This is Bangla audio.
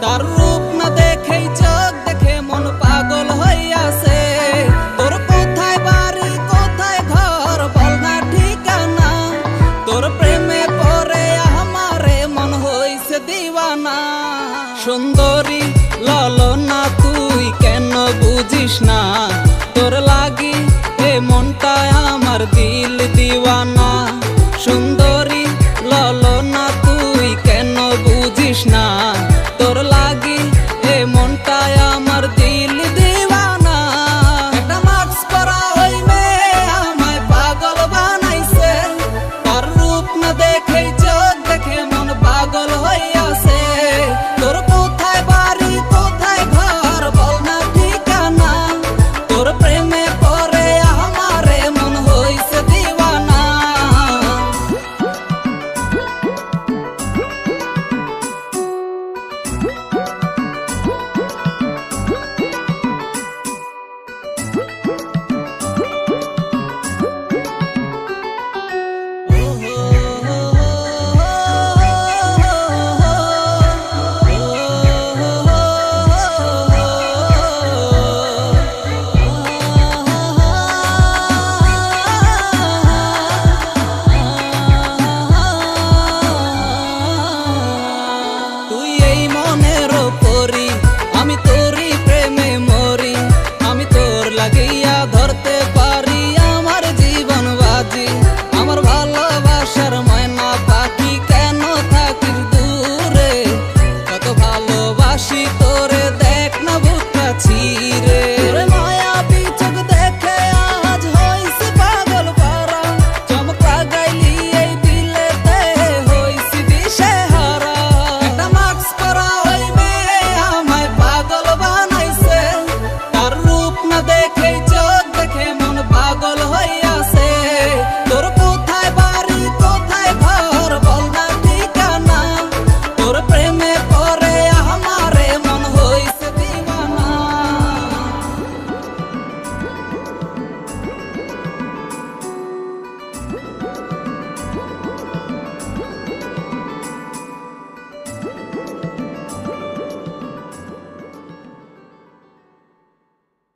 তার রূপ না দেখেই চোখ দেখে মন পাগল হইয়াছে। তোর কোথায় বাড়ি কোথায় ঘর বল না ঠিকানা, তোর প্রেমে পড়ে আমারে মন হইছে দিওয়ানা। সুন্দরী ললনা তুই কেন বুঝিস না, তোর লাগি এ মনটা আমার দিল দিওয়ানা। সুন্দরী ললনা তুই কেন বুঝিস না, তোর লাগি এ মনটা আমার দিল দিওয়ানা। একটা মাস্ক পরা ওই মেয়ে আমায় পাগল বানাইছে, তার রূপ না দেখে